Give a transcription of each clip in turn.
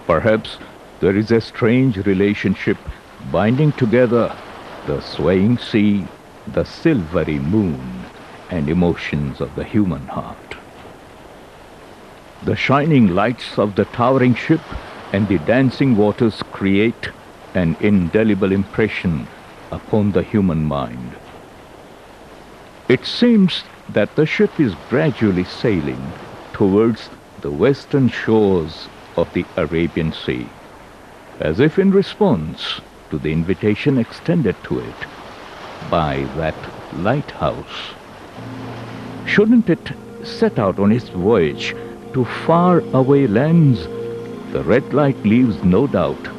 Perhaps there is a strange relationship binding together the swaying sea, the silvery moon, and emotions of the human heart. The shining lights of the towering ship and the dancing waters create an indelible impression upon the human mind. It seems that the ship is gradually sailing towards the western shores of the Arabian Sea, as if in response to the invitation extended to it by that lighthouse. Shouldn't it set out on its voyage to far-away lands? The red light leaves no doubt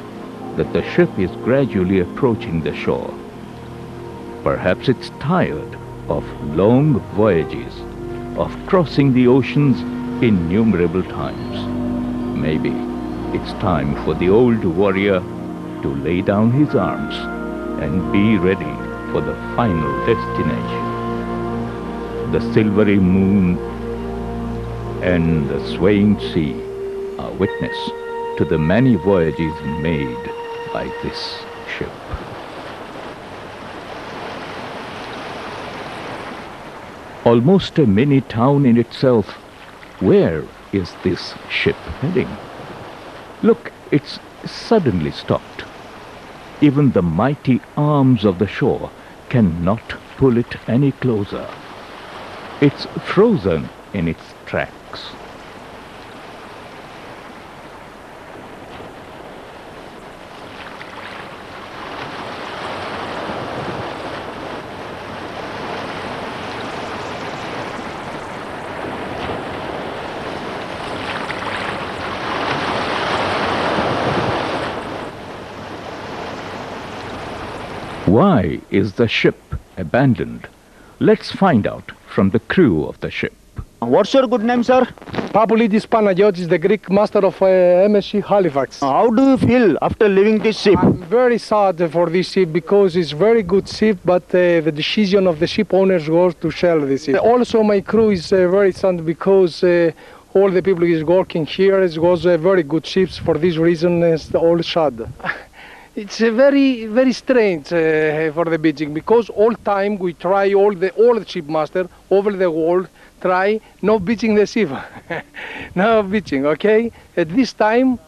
that the ship is gradually approaching the shore. Perhaps it's tired of long voyages, of crossing the oceans innumerable times. Maybe it's time for the old warrior to lay down his arms and be ready for the final destination. The silvery moon and the swaying sea are witness to the many voyages made by this ship. Almost a mini town in itself. Where is this ship heading? Look, it's suddenly stopped. Even the mighty arms of the shore cannot pull it any closer. It's frozen in its tracks. Why is the ship abandoned? Let's find out from the crew of the ship. What's your good name, sir? Papulidis Panagiotis, the Greek master of MSC Halifax. How do you feel after leaving this ship? I'm very sad for this ship because it's very good ship, but the decision of the ship owners was to sell this ship. Also, my crew is very sad because all the people is working here. It was very good ships. For this reason, it's all sad. It's very, very strange for the beaching because all time we try all the shipmaster over the world try no beaching the ship, no beaching. Okay, at this time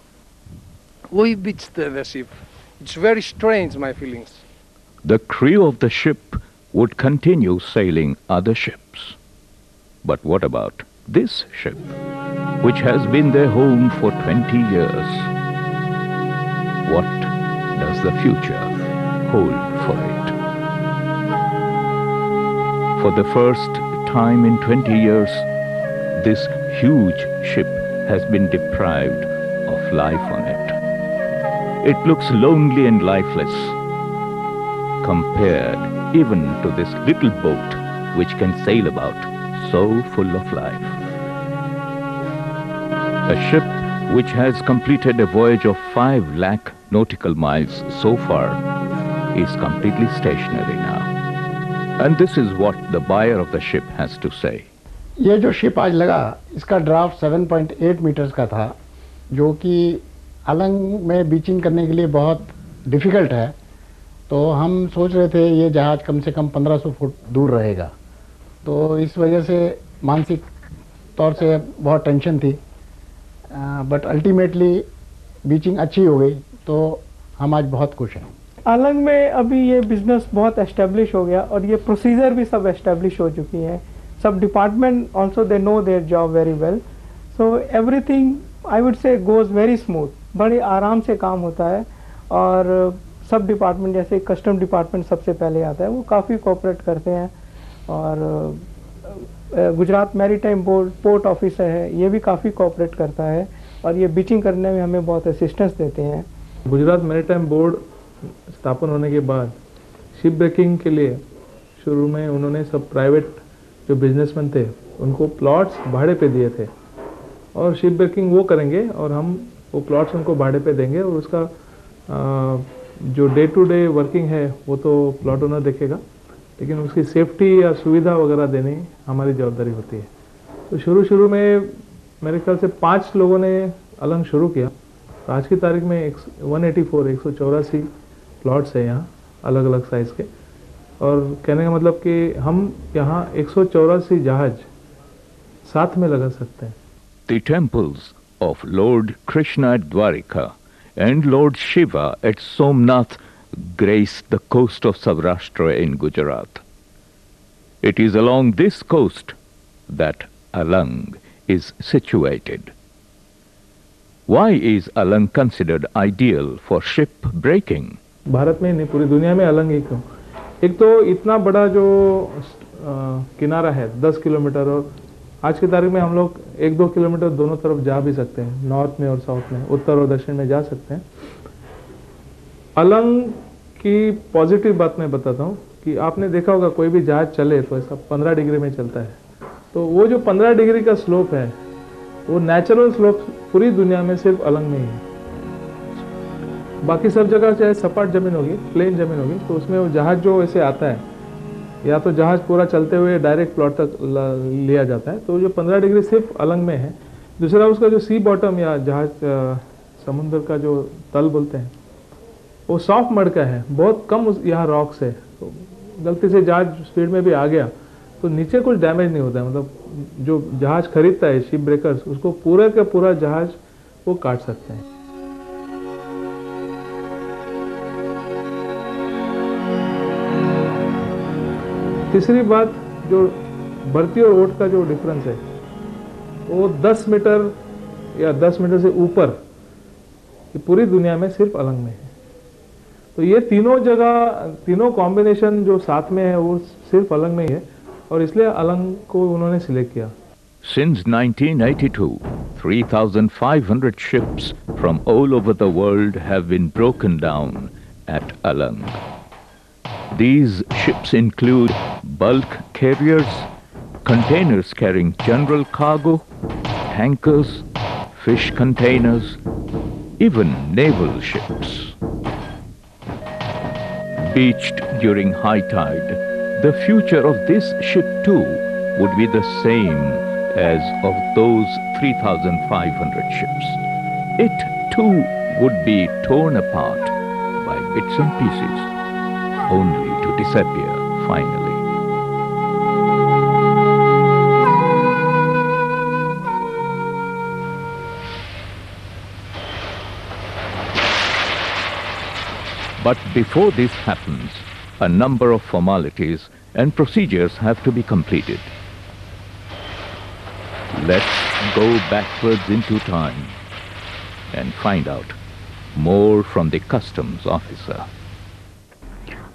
we beached the ship. It's very strange, my feelings. The crew of the ship would continue sailing other ships. But what about this ship, which has been their home for 20 years? What does the future hold for it? For the first time in 20 years, this huge ship has been deprived of life on it. It looks lonely and lifeless, compared even to this little boat which can sail about so full of life. A ship which has completed a voyage of 5 lakh nautical miles so far is completely stationary now. And this is what the buyer of the ship has to say. ये जो ship आज लगा इसका draft 7.8 metres का था, जो कि अलंग में बीचिंग करने के लिए बहुत डिफ़िकल्ट है। तो हम सोच रहे थे ये जहाज़ कम से कम 1500 फुट दूर रहेगा, तो इस वजह से मानसिक तौर से बहुत टेंशन थी। बट अल्टीमेटली बीचिंग अच्छी हो गई, तो हम आज बहुत खुश हैं। अलंग में अभी ये बिज़नेस बहुत एस्टेब्लिश हो गया और ये प्रोसीजर भी सब एस्टेब्लिश हो चुकी हैं। सब department also they know their job very well, so everything I would say goes very smooth. बड़े आराम से काम होता है और सब डिपार्टमेंट जैसे कस्टम डिपार्टमेंट सबसे पहले आता है, वो काफ़ी कोऑपरेट करते हैं। और Gujarat maritime board port officer है, ये भी काफ़ी कोऑपरेट करता है और ये बीचिंग करने में हमें बहुत असिस्टेंस देते हैं। गुजरात मैरीटाइम बोर्ड स्थापन होने के बाद शिप ब्रेकिंग के लिए शुरू में उन्होंने सब प्राइवेट जो बिजनेसमैन थे उनको प्लॉट्स भाड़े पे दिए थे और शिप ब्रेकिंग वो करेंगे और हम वो प्लॉट्स उनको भाड़े पे देंगे और उसका जो डे टू डे वर्किंग है वो तो प्लॉट ओनर देखेगा, लेकिन उसकी सेफ्टी या सुविधा वगैरह देनी हमारी जवाबदारी होती है। तो शुरू में मेरे ख्याल से 5 लोगों ने अलंग शुरू किया तो आज की तारीख में 184 प्लॉट्स है यहाँ अलग अलग साइज़ के, और कहने का मतलब कि हम यहाँ 184 जहाज साथ में लगा सकते हैं। The temples of Lord Krishna at Dwarika and Lord Shiva at Somnath grace the coast of Saurashtra in Gujarat. It is along this coast that Alang is situated. Why is Alang considered ideal for ship breaking? Bharat में नहीं, पूरी दुनिया में अलंग ही क्यों? एक तो इतना बड़ा जो किनारा है 10 किलोमीटर, और आज की तारीख में हम लोग 1-2 किलोमीटर दोनों तरफ जा भी सकते हैं, नॉर्थ में और साउथ में, उत्तर और दक्षिण में जा सकते हैं। अलंग की पॉजिटिव बात मैं बताता हूँ कि आपने देखा होगा कोई भी जहाज चले तो ऐसा 15 डिग्री में चलता है, तो वो जो 15 डिग्री का स्लोप है वो नेचुरल स्लोप पूरी दुनिया में सिर्फ अलंग में ही है। बाकी सब जगह चाहे सपाट जमीन होगी, प्लेन जमीन होगी, तो उसमें वो जहाज जो ऐसे आता है, या तो जहाज पूरा चलते हुए डायरेक्ट प्लॉट तक लिया जाता है, तो जो 15 डिग्री सिर्फ अलंग में है। दूसरा उसका जो सी बॉटम या जहाज समुद्र का जो तल बोलते हैं वो सॉफ्ट मड का है, बहुत कम यहाँ रॉक्स है, तो गलती से जहाज स्पीड में भी आ गया तो नीचे कुछ डैमेज नहीं होता है। मतलब जो जहाज खरीदता है शिप ब्रेकर्स, उसको पूरा का पूरा जहाज वो काट सकते हैं। तीसरी बात, जो भर्ती और ओट का जो डिफरेंस है वो 10 मीटर या 10 मीटर से ऊपर पूरी दुनिया में सिर्फ अलंग में है। तो ये तीनों जगह, तीनों कॉम्बिनेशन जो साथ में है वो सिर्फ अलंग में ही है, और इसलिए अलंग को उन्होंने सिलेक्ट किया। Since 1982, 3,500 ships from all over the world have been broken down at Alang. These ships include bulk carriers, containers carrying general cargo, tankers, fish containers, even naval ships. Beached during high tide, the future of this ship too would be the same as of those 3,500 ships. It too would be torn apart by bits and pieces, only to disappear finally. But before this happens, a number of formalities and procedures have to be completed. Let's go backwards into time and find out more from the customs officer.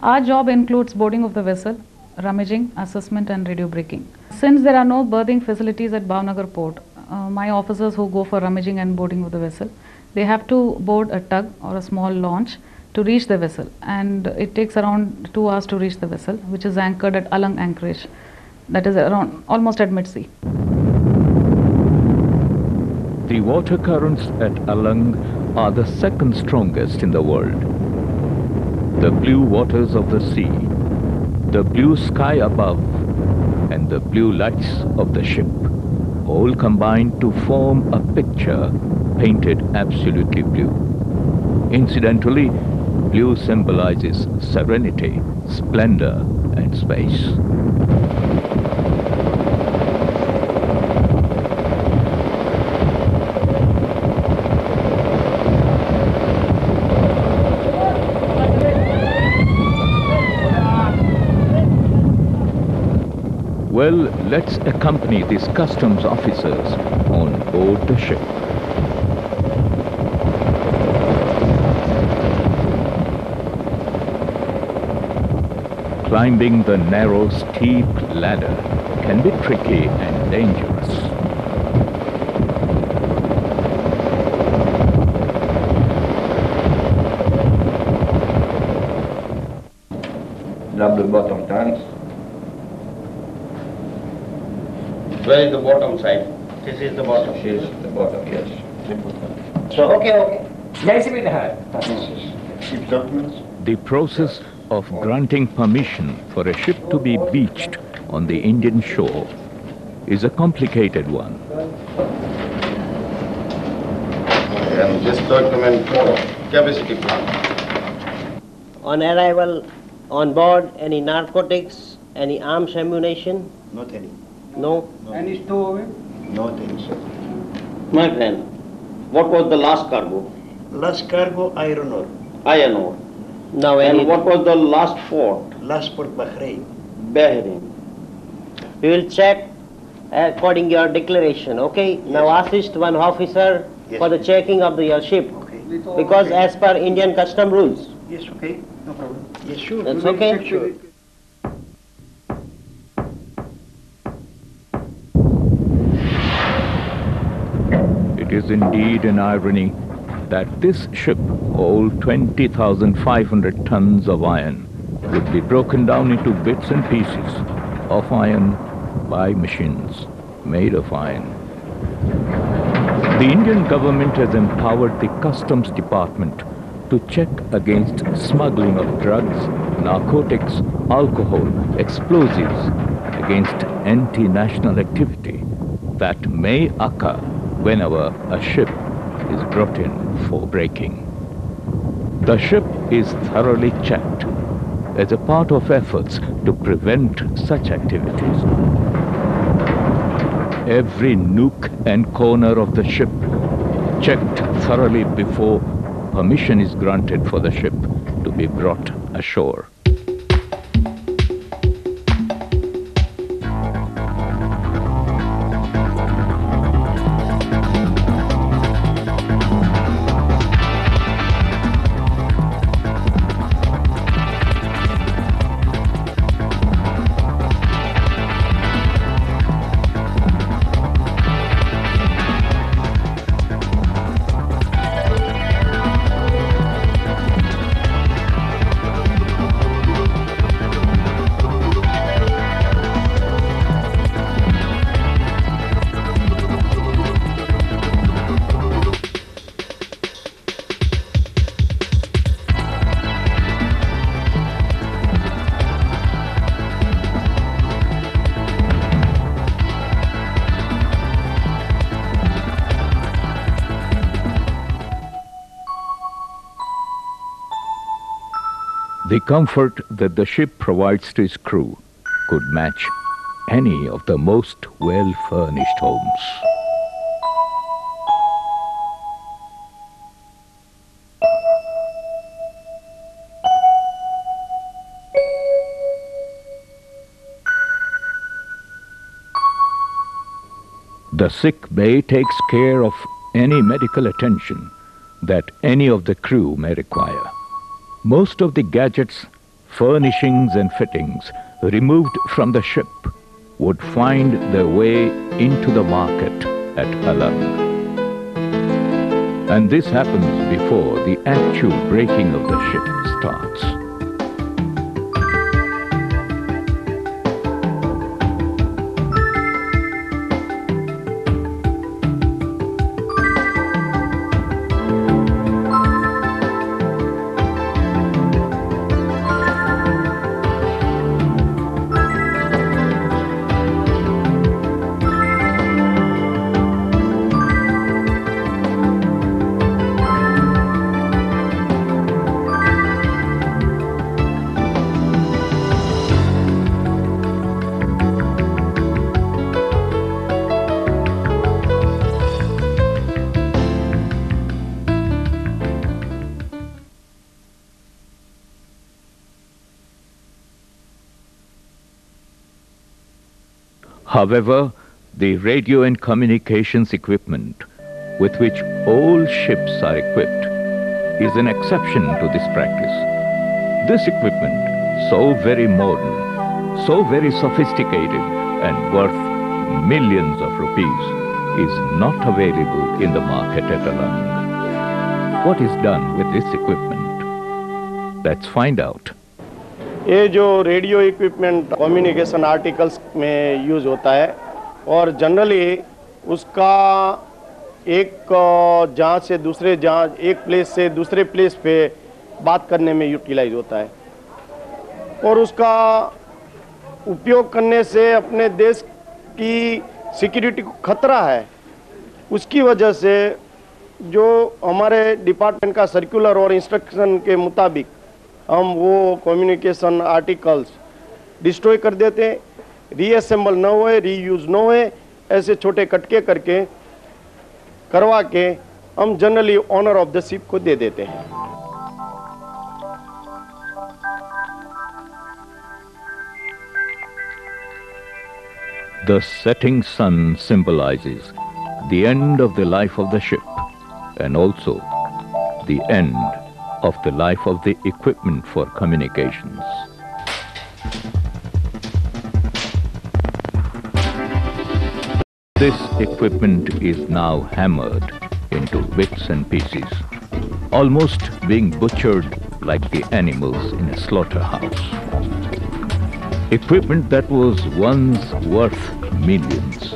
Our job includes boarding of the vessel, rummaging, assessment and radio braking. Since there are no berthing facilities at Bhavnagar port, my officers who go for rummaging and boarding of the vessel, they have to board a tug or a small launch to reach the vessel, and it takes around 2 hours to reach the vessel, which is anchored at Alang anchorage, that is around almost at mid-sea. The water currents at Alang are the second strongest in the world. The blue waters of the sea, the blue sky above, and the blue lights of the ship all combine to form a picture painted absolutely blue. Incidentally, blue symbolizes serenity, splendor, and space. Well, let's accompany these customs officers on board the ship. Climbing the narrow, steep ladder can be tricky and dangerous. Grab the bottom tanks. Where is the bottom side? This is the bottom. This is the bottom, yes. So, okay. Keep documents. The process of granting permission for a ship to be beached on the Indian shore is a complicated one. And Just document capacity plan. On arrival, on board, any narcotics, any arms ammunition? Not any. No? Any stowaway? Not any, sir. My friend, what was the last cargo? Last cargo, iron ore. Iron ore. Now And any... what was the last port? Last port, Bahrain. Bahrain. We will check according to your declaration, okay? Now assist one officer Yes. for the checking of your ship. Okay. Because as per Indian custom rules. Yes, okay. No problem. Yes, sure. That's okay? Sure. It is indeed an irony that this ship, all 20,500 tons of iron, would be broken down into bits and pieces of iron by machines made of iron. The Indian government has empowered the Customs Department to check against smuggling of drugs, narcotics, alcohol, explosives, against anti-national activity that may occur whenever a ship is brought in for breaking. The ship is thoroughly checked as a part of efforts to prevent such activities. Every nook and corner of the ship checked thoroughly before permission is granted for the ship to be brought ashore. The comfort that the ship provides to its crew could match any of the most well-furnished homes. The sick bay takes care of any medical attention that any of the crew may require. Most of the gadgets, furnishings and fittings removed from the ship would find their way into the market at Alang. And this happens before the actual breaking of the ship starts. However, the radio and communications equipment with which all ships are equipped is an exception to this practice. This equipment, so very modern, so very sophisticated and worth millions of rupees, is not available in the market at Alang. What is done with this equipment? Let's find out. ये जो radio equipment communication articles में use होता है और generally उसका एक जहाँ से दूसरे जहाँ एक प्लेस से दूसरे प्लेस पे बात करने में यूटिलाइज होता है और उसका उपयोग करने से अपने देश की सिक्योरिटी को खतरा है। उसकी वजह से जो हमारे डिपार्टमेंट का सर्कुलर और इंस्ट्रक्शन के मुताबिक हम वो कम्युनिकेशन आर्टिकल्स डिस्ट्रॉय कर देते हैं, रीअसेंबल न होए, रीयूज न होए, ऐसे छोटे कटके करके करवा के हम generally owner of the ship को दे देते हैं। The setting sun symbolizes the end of the life of the ship and also the end of the life of the equipment for communications. This equipment is now hammered into bits and pieces, almost being butchered like the animals in a slaughterhouse. Equipment that was once worth millions.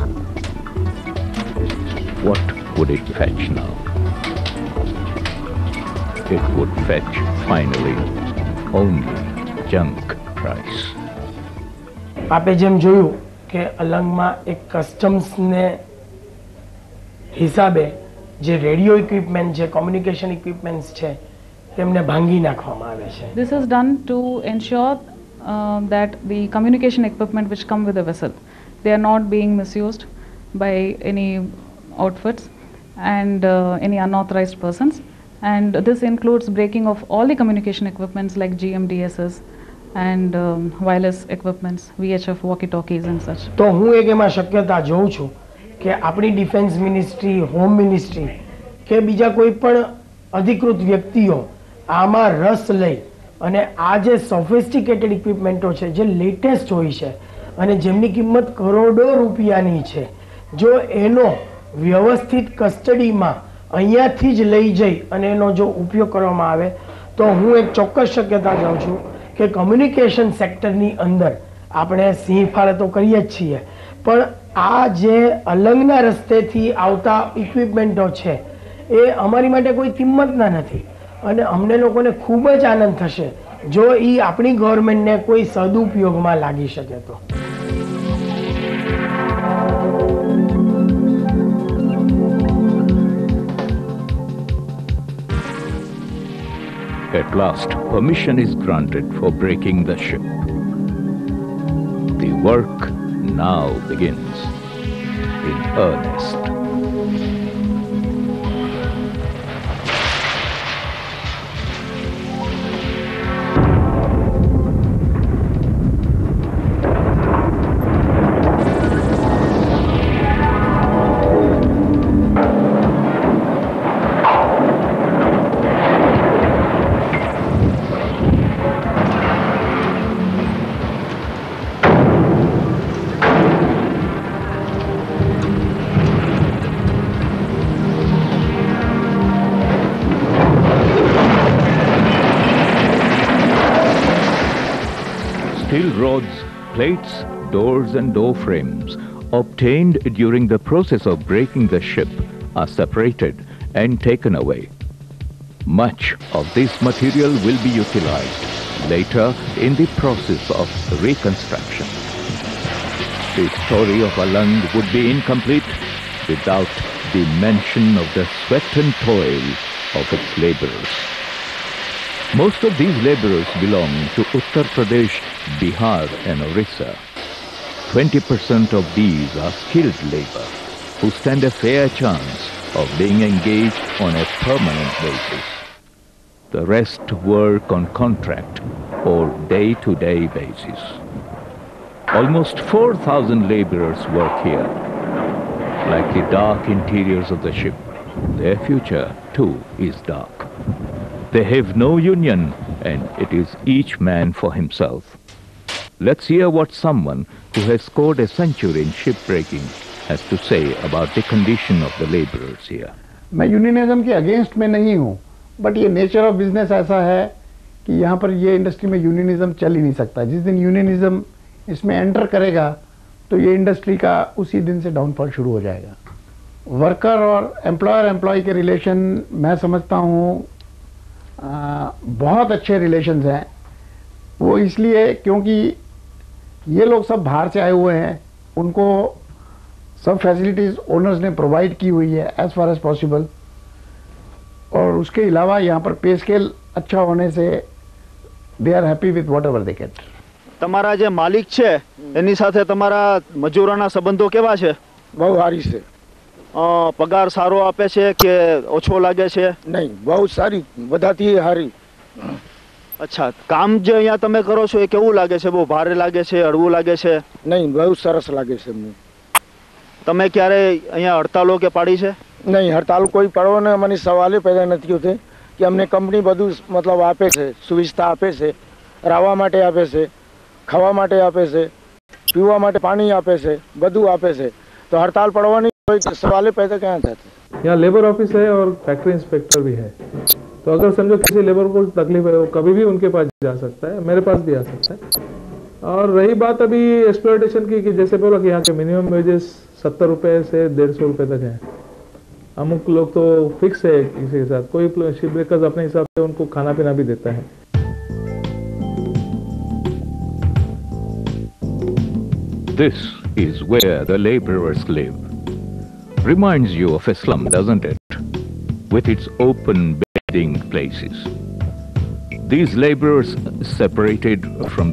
What would it fetch now? It would fetch, finally, only junk price. आपे જેમ જોયું કે અલંગમાં એક કસ્ટમ્સને હિસાબે જે radio equipment છે, communication equipments છે, તેમને ભાંગી નાખવામાં આવે છે. This is done to ensure that the communication equipment which come with the vessel, they are not being misused by any outfits and any unauthorized persons. And this includes breaking of all the communication equipments like GMDSs and wireless equipments, VHF walkie-talkies and such. તો હું એક એમાં શક્યતા જોઉં છું કે આપણી defence ministry, home ministry કે બીજા કોઈ પણ અધિકૃત વ્યક્તિઓ આમાં રસ લઈ અને આ જે સોફિસ્ટિકેટેડ ઇક્વિપમેન્ટો છે, જે લેટેસ્ટ હોય છે અને જેમની કિંમત કરોડો રૂપિયાની છે, જો એનો વ્યવસ્થિત કસ્ટડીમાં અહીંયાથી જ લઈ જઈ અને એનો જો ઉપયોગ કરવામાં આવે તો હું એક ચોક્કસ શક્યતા જાઉં છું કે કમ્યુનિકેશન સેક્ટરની અંદર આપણે સિંહફાળે તો કરીએ જ છીએ, પણ આ જે અલંગના રસ્તેથી આવતા ઇક્વિપમેન્ટો છે એ અમારી માટે કોઈ કિંમતના નથી અને અમને લોકોને ખૂબ જ આનંદ થશે જો એ આપણી ગવર્મેન્ટને કોઈ સદુપયોગમાં લાગી શકે તો. At last, permission is granted for breaking the ship. The work now begins in earnest. Steel rods, plates, doors and door frames obtained during the process of breaking the ship are separated and taken away. Much of this material will be utilized later in the process of reconstruction. The story of Alang would be incomplete without the mention of the sweat and toil of its laborers. Most of these laborers belong to Uttar Pradesh, Bihar and Orissa. 20% of these are skilled labor who stand a fair chance of being engaged on a permanent basis. The rest work on contract or day-to-day basis. Almost 4,000 laborers work here. Like the dark interiors of the ship, their future too is dark. They have no union and it is each man for himself. Let's hear what someone who has scored a century in shipbreaking has to say about the condition of the laborers here. मैं unionism के against में नहीं हूँ, but ये nature of business ऐसा है कि यहाँ पर ये इंडस्ट्री में यूनियनिज्म चल ही नहीं सकता. जिस दिन यूनियनिज्म इसमें एंटर करेगा तो ये इंडस्ट्री का उसी दिन से डाउनफॉल शुरू हो जाएगा. वर्कर और एम्प्लॉयर एम्प्लॉय के रिलेशन मैं समझता हूँ बहुत अच्छे रिलेशंस हैं. वो इसलिए क्योंकि ये लोग सब बाहर से आए हुए हैं, उनको सब फैसिलिटीज़ ओनर्स ने प्रोवाइड की हुई है एज़ फार एज़ पॉसिबल. और उसके अलावा यहाँ पर पे स्केल अच्छा होने से they are happy with whatever they get. તમારા જે માલિક છે એની સાથે તમારા મજૂરોના સંબંધો કેવા છે? બહુ સારી છે. પગાર સારો આપે છે કે ઓછો લાગે છે? નહીં, બહુ સારી, બધાથી સારી. અચ્છા, કામ જે અહીંયા તમે કરો છો એ કેવું લાગે છે? બહુ ભારે લાગે છે, હળવું લાગે છે? નહીં, બહુ સરસ લાગે છે અમને. તમે ક્યારે અહીંયા હડતાલો કે પાડી છે? નહીં, હડતાલ કોઈ પાડવાનો મને સવાલ પેદા નથી હોતો કે અમને કંપની બધું મતલબ આપે છે, સુવિધા આપે છે, રહેવા માટે આપે છે, ખાવા માટે આપે છે, પીવા માટે પાણી આપે છે, બધું આપે છે. तो हड़ताल पड़वानी कोई सवाल पैदा क्या था? यहाँ लेबर ऑफिस है और फैक्ट्री इंस्पेक्टर भी है, तो अगर समझो किसी लेबर को तकलीफ है वो कभी भी उनके पास जा सकता है, मेरे पास भी आ सकता है. और रही बात अभी एक्सप्लॉयटेशन की कि जैसे बोला कि यहाँ के मिनिमम वेजेस 70 रुपये से 150 रुपये तक है. अमुक लोग तो फिक्स है किसी के साथ, कोई शिप ब्रेकर्स अपने हिसाब से उनको खाना पीना भी देता है. This is where the laborers live. Reminds you of a slum, doesn't it? With its open bathing places. These laborers separated from